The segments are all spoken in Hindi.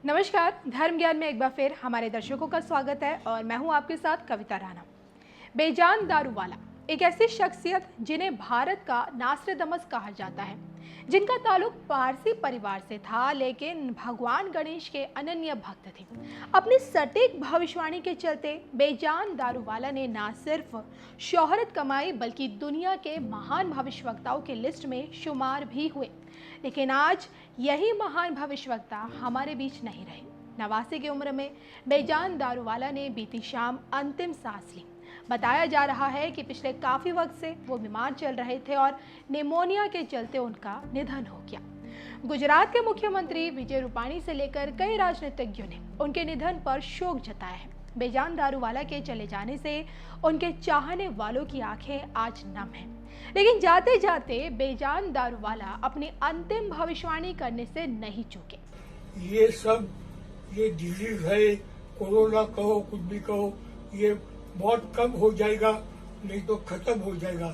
नमस्कार। धर्म ज्ञान में एक बार फिर हमारे दर्शकों का स्वागत है और मैं हूं आपके साथ कविता राणा। बेजान दारूवाला एक ऐसी शख्सियत जिन्हें भारत का नास्ट्राडामस कहा जाता है, जिनका ताल्लुक पारसी परिवार से था लेकिन भगवान गणेश के अनन्य भक्त थे। अपनी सटीक भविष्यवाणी के चलते बेजान दारूवाला ने न सिर्फ शोहरत कमाई बल्कि दुनिया के महान भविष्यवक्ताओं की लिस्ट में शुमार भी हुए। लेकिन आज यही महान भविष्यवक्ता हमारे बीच नहीं रहे। 89 की उम्र में बेजान दारूवाला ने बीती शाम अंतिम सांस ली। बताया जा रहा है कि पिछले काफी वक्त से वो बीमार चल रहे थे और निमोनिया के चलते उनका निधन हो गया। गुजरात के मुख्यमंत्री विजय रूपाणी से लेकर कई राजनीतिज्ञों ने उनके निधन पर शोक जताया है। बेजान दारूवाला के चले जाने से उनके चाहने वालों की आंखें आज नम हैं। लेकिन जाते जाते बेजान दारूवाला अपनी अंतिम भविष्यवाणी करने से नहीं चूके। ये डिजीज है, कोरोना कहो कुछ भी कहो, ये बहुत कम हो जाएगा, नहीं तो खत्म हो जाएगा।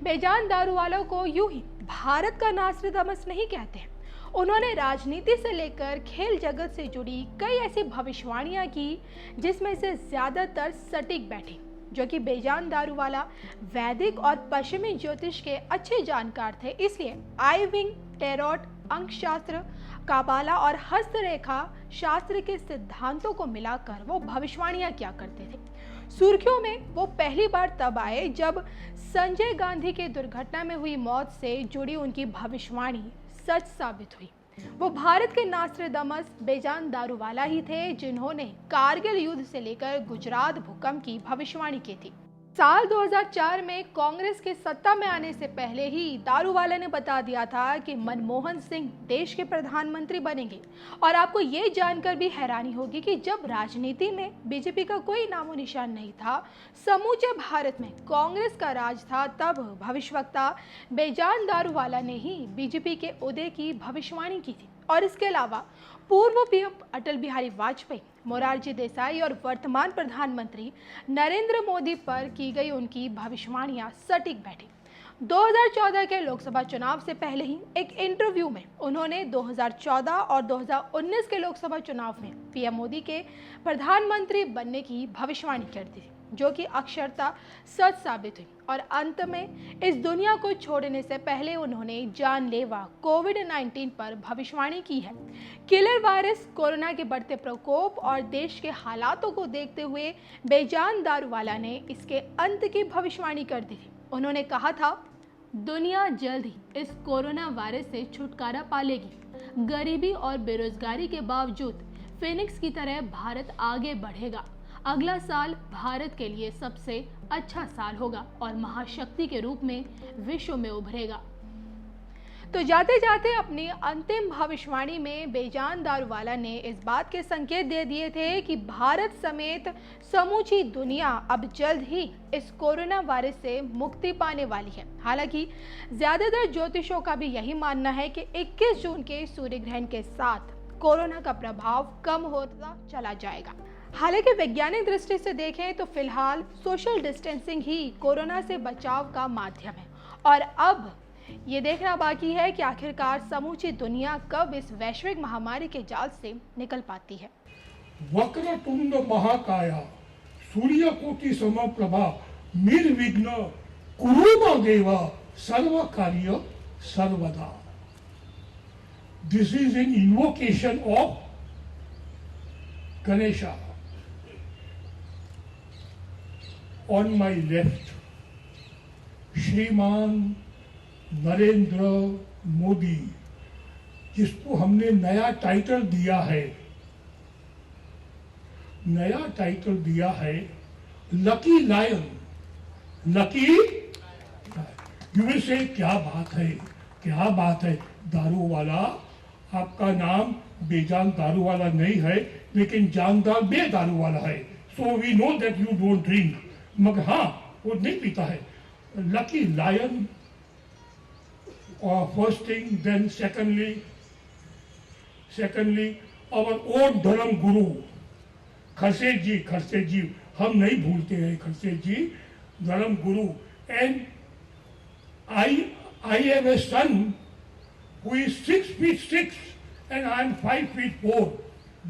बेजान दारूवाला को यूं ही भारत का नास्ट्राडामस नहीं कहते। उन्होंने राजनीति से लेकर खेल जगत से जुड़ी कई ऐसी भविष्यवाणियां की जिसमें से ज्यादातर सटीक बैठी। जो कि बेजान दारूवाला वैदिक और पश्चिमी ज्योतिष के अच्छे जानकार थे, इसलिए आई विंग, टेरोट, अंक शास्त्र, काबाला और हस्तरेखा शास्त्र के सिद्धांतों को मिलाकर वो भविष्यवाणियां किया करते थे। सुर्खियों में वो पहली बार तब आए जब संजय गांधी के दुर्घटना में हुई मौत से जुड़ी उनकी भविष्यवाणी सच साबित हुई। वो भारत के नास्ट्राडामस बेजान दारूवाला ही थे जिन्होंने कारगिल युद्ध से लेकर गुजरात भूकंप की भविष्यवाणी की थी। साल 2004 में कांग्रेस के सत्ता में आने से पहले ही दारूवाला ने बता दिया था कि मनमोहन सिंह देश के प्रधानमंत्री बनेंगे। और आपको ये जानकर भी हैरानी होगी कि जब राजनीति में बीजेपी का कोई नामो निशान नहीं था, समूचे भारत में कांग्रेस का राज था, तब भविष्यवक्ता बेजान दारूवाला ने ही बीजेपी के उदय की भविष्यवाणी की थी। और इसके अलावा पूर्व पीएम अटल बिहारी वाजपेयी, मोरारजी देसाई और वर्तमान प्रधानमंत्री नरेंद्र मोदी पर की गई उनकी भविष्यवाणियां सटीक बैठी। 2014 के लोकसभा चुनाव से पहले ही एक इंटरव्यू में उन्होंने 2014 और 2019 के लोकसभा चुनाव में पीएम मोदी के प्रधानमंत्री बनने की भविष्यवाणी कर दी, जो कि अक्षरता सच साबित हुई। और अंत में इस दुनिया को छोड़ने से पहले उन्होंने जानलेवा कोविड-19 पर भविष्यवाणी की है। किलर वायरस कोरोना के बढ़ते प्रकोप और देश के हालातों को देखते हुए बेजान दारूवाला ने इसके अंत की भविष्यवाणी कर दी थी। उन्होंने कहा था, दुनिया जल्द ही इस कोरोना वायरस से छुटकारा पा लेगी। गरीबी और बेरोजगारी के बावजूद फिनिक्स की तरह भारत आगे बढ़ेगा। अगला साल भारत के लिए सबसे अच्छा साल होगा और महाशक्ति के रूप में विश्व में उभरेगा। तो जाते जाते अपनी अंतिम भविष्यवाणी में बेजान दारूवाला ने इस बात के संकेत दे दिए थे कि भारत समेत समूची दुनिया अब जल्द ही इस कोरोना वायरस से मुक्ति पाने वाली है। हालांकि ज्यादातर ज्योतिषों का भी यही मानना है कि 21 जून के सूर्य ग्रहण के साथ कोरोना का प्रभाव कम होता चला जाएगा। हालांकि वैज्ञानिक दृष्टि से देखें तो फिलहाल सोशल डिस्टेंसिंग ही कोरोना से बचाव का माध्यम है। और अब ये देखना बाकी है कि आखिरकार समूची दुनिया कब इस वैश्विक महामारी के जाल से निकल पाती है। वक्रतुंड महाकाया सूर्यकोटि समप्रभा निर्विघ्न कुरु मे देव सर्व कार्य सर्वदा। This is an invocation of Ganesha. On my left, श्रीमान नरेंद्र मोदी, जिसको हमने नया टाइटल दिया है lucky lion. Lucky you will say क्या बात है दारूवाला, आपका नाम बेजान दारूवाला नहीं है लेकिन जानदार बे दारूवाला है। So we know that you don't drink, मगर हाँ वो नहीं पीता है। Lucky lion first thing, then secondly our own धर्म गुरु खरसे जी हम नहीं भूलते हैं, खरसे जी धर्म गुरु। And I have a son who is 6 feet 6 and I am 5 feet 4.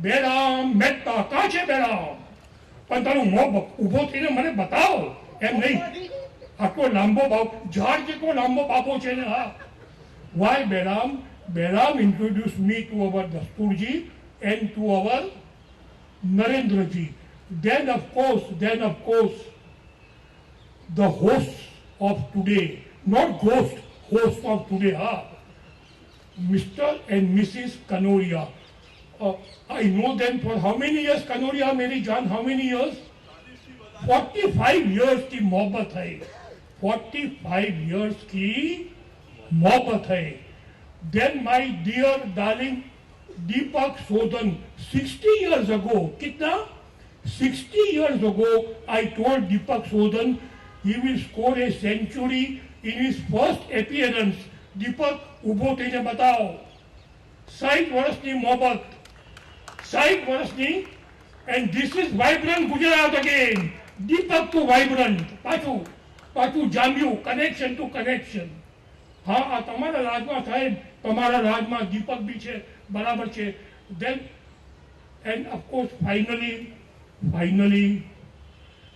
બેરામ Mehta કાં છે બેરામ? પણ તારું મોં ઊભો થઈને મને બતાવો, એમ નહીં આટલો લાંબો બાપ, ઝાડ જેટલો લાંબો બાપો છે ને. હા, Y બેરામ? બેરામ introduced me to our Dasturji and to our Narendraji. Then of course, the hosts of today, not ghost, hosts of today are Mr. and Mrs. Kanoria. I know them for how many years, Kanoria, Mary Jaan, how many years? 45 years की मोहब्बत है. 45 years की मोहब्बत है. Then my dear darling Deepak Sodhan, 60 years ago, कितना? 60 years ago, I told Deepak Sodhan he will score a century in his first appearance. Deepak, ઉભો થઈને બતાવો. 60 વર્ષની મોહબ્બત, 60 વર્ષની. And this is vibrant Gujarat again. Deepak to vibrant. પાછું જામ્યું, connection to connection. હા, આ તમારા રાજમાં સાહેબ, તમારા રાજમાં દીપક બી છે, બરાબર છે. Then and of course finally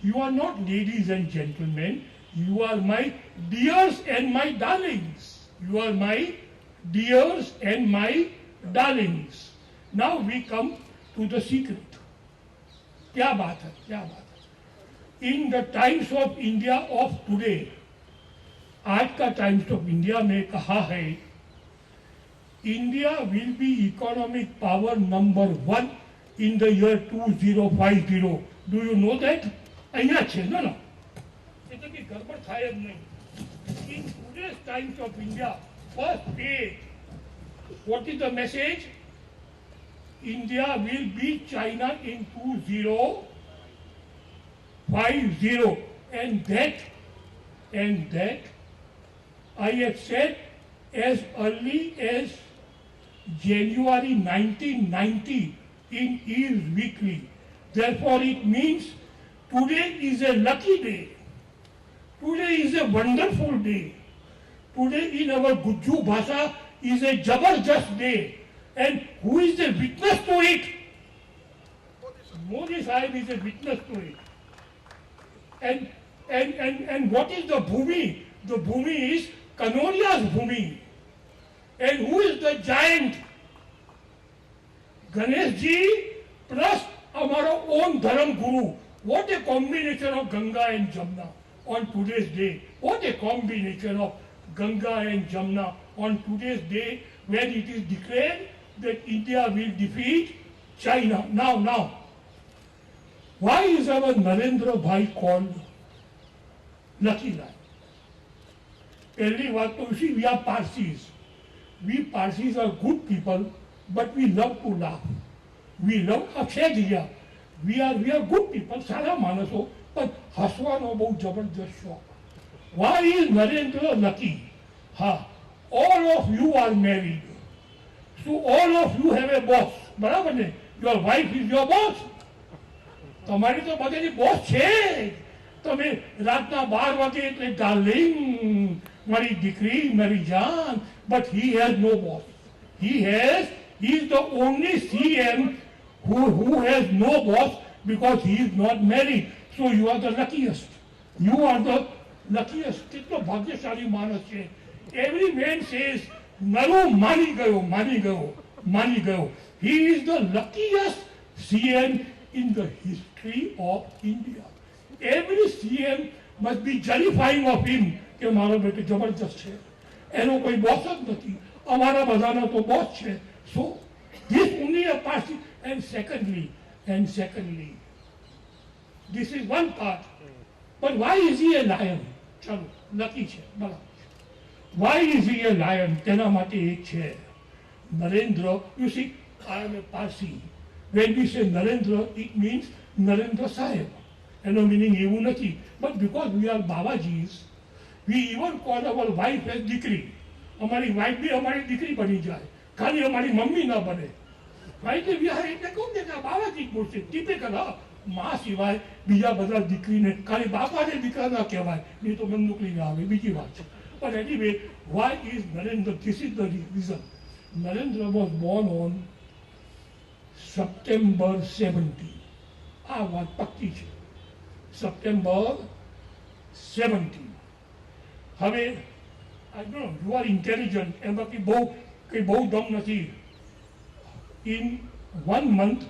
you are not ladies and gentlemen, you are my dears and my darlings. You are my dears and my darlings. Now we come to the secret. क्या बात है, क्या बात है. In the Times of India of today, आज का टाइम्स ऑफ इंडिया में कहा है, India will be economic power number 1 in the year 2050. Do you know that? અહીંયા છે ને, એટલે કે ગડબડ થાય જ નહીં. In today's Times of India, first page, what is the message? India will beat China in 2050, and that I have said as early as January 1990 in Ears Weekly. Therefore it means today is a lucky day. Today is a wonderful day. Today in our Gujju Bhasha is a Jabardast day. And who is the witness to it? Modi Sahib is a witness to it. And what is the Bhumi? The Bhumi is Kanoria's Bhumi. And who is the giant? Ganesh Ji plus our own Dharam Guru. What a combination of Ganga and Jamna on today's day. What a combination of Ganga and Jamna on today's day when it is declared that India will defeat China. Now, why is our Narendra Bhai called Lucky Lion? पहली बात तो उसी, we are Parsis. We Parsis are good people, but we love to laugh. We love Akshay Dia. We are good people, સારા માણસો, પણ હસવાનો બહુ જબરદસ્ત શોખ. Why is Narendra lucky? હા, all of you are married. So all of you have a boss. બરાબર ને? Your wife is your boss. તમારી તો બધાની બોસ છે. તમે રાતના 12 વાગે એટલે ડાર્લિંગ, મારી દીકરી, મારી જાન. But he has no boss. He is the only CM who has no boss because he is not married. So you are the luckiest. You are the luckiest. કેટલો ભાગ્યશાળી માણસ છે. Every man says, નરું માની ગયો. He is the luckiest CM in the history of India. Every CM must be terrifying of him કે મારો બેટો જબરદસ્ત છે. એનો કોઈ બોસ જ નથી. અમારા બધાનો તો બોસ છે. So this only a party. And secondly, this is one part. But why is he a lion? ચલો, lucky છે, બરાબર. Why is he a lion? તેના માટે એક છે Narendra. You see, I am a Parsi. When we say Narendra, it means Narendra Sahib. એનો meaning એવું નથી. But because we are Babajis, we even call our wife as દીકરી. અમારી વાઇફ બી અમારી દીકરી બની જાય, ખાલી અમારી મમ્મી ના બને. ભાઈ કે વિહાર એટલે કહું કે બાબાજી જ બોલશે. ટિપિકલ. હા, માં સિવાય બીજા બધા દીકરીને ખાલી બાપાને દીકરા ના કહેવાય, નહીં તો બંદૂક લઈને આવે, બીજી વાત છે. But anyway, why is Narendra? This is the reason. Narendra was born on September 17 આ વાત પક્કી છે. સપ્ટેમ્બર 17. હવે આઈ નો યુ આર ઇન્ટેલિજન્ટ, એમાં કંઈ બહુ દમ નથી. In 1 month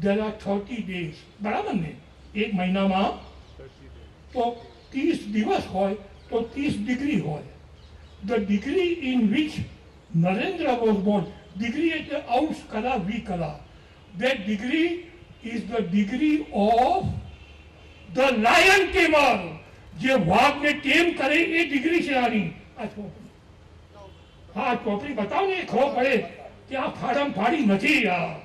there are 30 days, બરાબર ને? એક મહિનામાં તો 30 દિવસ હોય તો 30 ડિગ્રી હોય. The degree in which Narendra was born, degree એટલે અંશ કલા વિકલા, that degree is the degree of the lion tamer, જે વાઘને ટેમ કરે એ ડિગ્રી છે આની. આ ચોપડી, હા ચોપડી બતાવો ને, ખબર પડે કે આ ફાડમ ફાડી નથી. આ